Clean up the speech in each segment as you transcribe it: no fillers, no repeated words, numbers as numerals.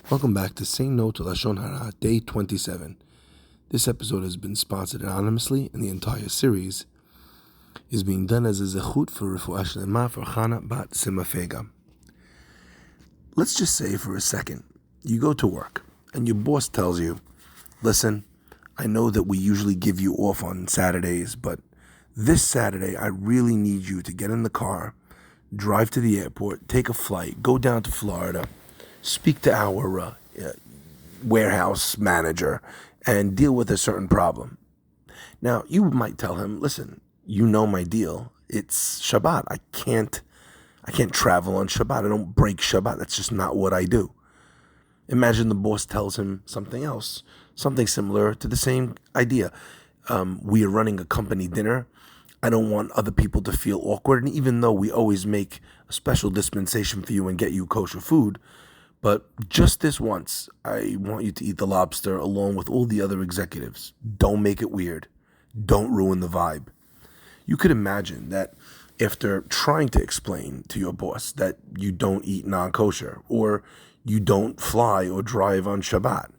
Welcome back to Say No To Lashon Hara, Day 27. This episode has been sponsored anonymously, and the entire series is being done as a zechut for refuah shlema for Chana bat Simafega. Let's just say for a second, you go to work, and your boss tells you, listen, I know that we usually give you off on Saturdays, but this Saturday I really need you to get in the car, drive to the airport, take a flight, go down to Florida, speak to our warehouse manager and deal with a certain problem. Now, you might tell him, listen, you know my deal. It's Shabbat. I can't travel on Shabbat. I don't break Shabbat. That's just not what I do. Imagine the boss tells him something else, something similar to the same idea. We are running a company dinner. I don't want other people to feel awkward. And even though we always make a special dispensation for you and get you kosher food, but just this once, I want you to eat the lobster along with all the other executives. Don't make it weird. Don't ruin the vibe. You could imagine that after trying to explain to your boss that you don't eat non-kosher, or you don't fly or drive on Shabbat,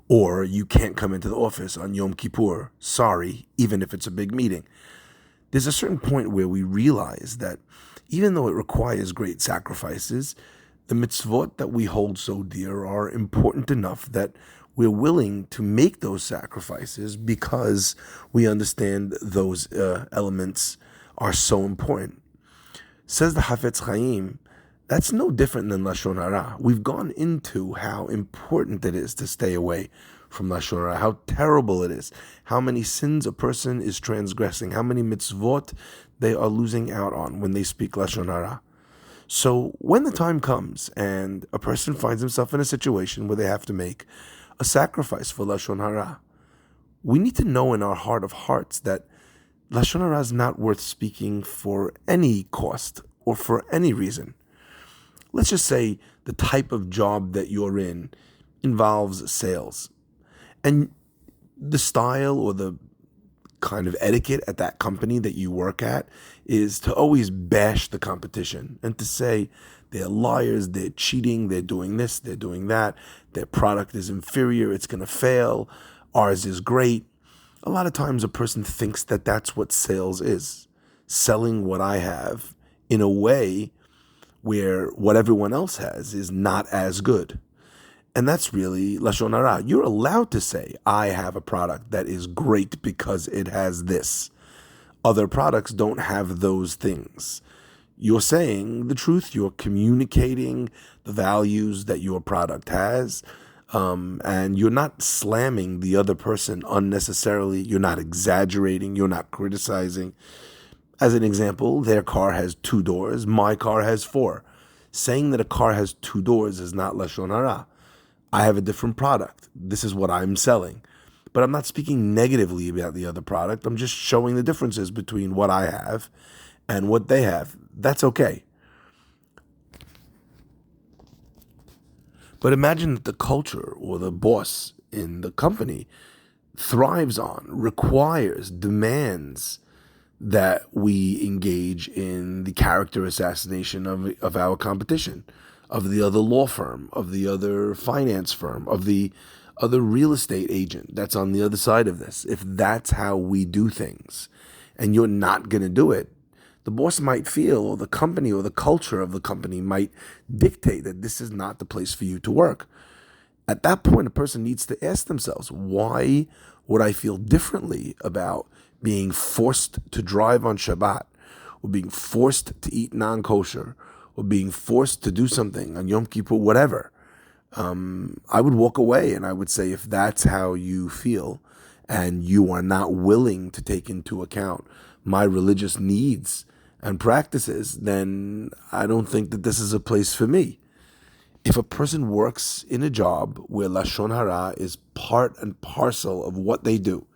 or you can't come into the office on Yom Kippur, sorry, even if it's a big meeting. There's a certain point where we realize that even though it requires great sacrifices, the mitzvot that we hold so dear are important enough that we're willing to make those sacrifices because we understand those elements are so important. Says the Chafetz Chaim, that's no different than Lashon Hara. We've gone into how important it is to stay away from Lashon Hara, how terrible it is, how many sins a person is transgressing, how many mitzvot they are losing out on when they speak Lashon Hara. So when the time comes and a person finds himself in a situation where they have to make a sacrifice for Lashon Hara, we need to know in our heart of hearts that Lashon Hara is not worth speaking for any cost or for any reason. Let's just say the type of job that you're in involves sales, and the style or the kind of etiquette at that company that you work at is to always bash the competition and to say they're liars, they're cheating, they're doing this, they're doing that, their product is inferior, it's going to fail, ours is great. A lot of times a person thinks that that's what sales is, selling what I have in a way where what everyone else has is not as good. And that's really Lashon Hara. You're allowed to say, I have a product that is great because it has this. Other products don't have those things. You're saying the truth. You're communicating the values that your product has. And you're not slamming the other person unnecessarily. You're not exaggerating. You're not criticizing. As an example, their car has 2 doors. My car has 4. Saying that a car has 2 doors is not Lashon Hara. I have a different product. This is what I'm selling. But I'm not speaking negatively about the other product. I'm just showing the differences between what I have and what they have. That's okay. But imagine that the culture or the boss in the company thrives on, requires, demands that we engage in the character assassination of our competition, of the other law firm, of the other finance firm, of the other real estate agent that's on the other side of this. If that's how we do things and you're not going to do it, the boss might feel, or the company or the culture of the company might dictate that this is not the place for you to work. At that point, a person needs to ask themselves, why would I feel differently about being forced to drive on Shabbat, or being forced to eat non-kosher, or being forced to do something on Yom Kippur, whatever? I would walk away and I would say, if that's how you feel and you are not willing to take into account my religious needs and practices, then I don't think that this is a place for me. If a person works in a job where Lashon Hara is part and parcel of what they do,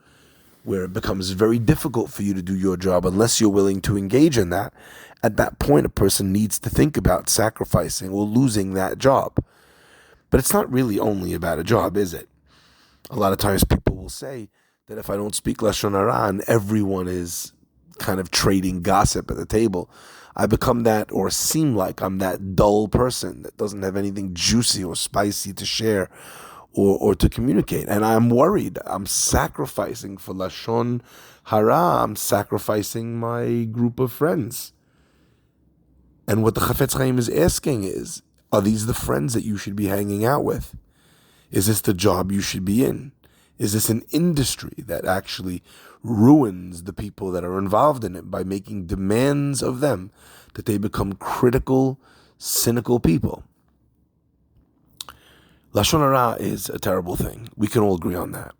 where it becomes very difficult for you to do your job unless you're willing to engage in that, at that point a person needs to think about sacrificing or losing that job. But it's not really only about a job, is it? A lot of times people will say that if I don't speak Lashon Hara and everyone is kind of trading gossip at the table. I become that, or seem like I'm that dull person that doesn't have anything juicy or spicy to share or to communicate. And I'm worried. I'm sacrificing for Lashon Hara. I'm sacrificing my group of friends. And what the Chafetz Chaim is asking is, are these the friends that you should be hanging out with? Is this the job you should be in? Is this an industry that actually ruins the people that are involved in it by making demands of them that they become critical, cynical people? Lashon Hara is a terrible thing. We can all agree on that.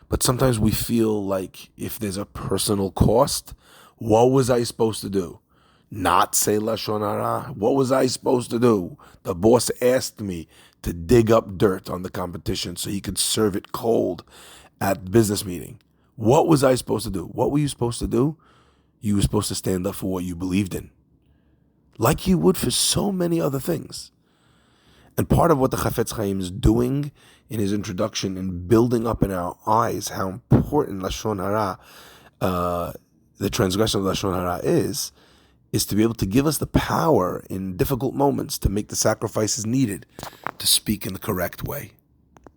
But sometimes we feel like if there's a personal cost, what was I supposed to do? Not say Lashon Hara? What was I supposed to do? The boss asked me to dig up dirt on the competition so he could serve it cold at the business meeting. What was I supposed to do? What were you supposed to do? You were supposed to stand up for what you believed in, like you would for so many other things. And part of what the Chafetz Chaim is doing in his introduction and building up in our eyes how important Lashon Hara, the transgression of Lashon Hara is to be able to give us the power in difficult moments to make the sacrifices needed to speak in the correct way.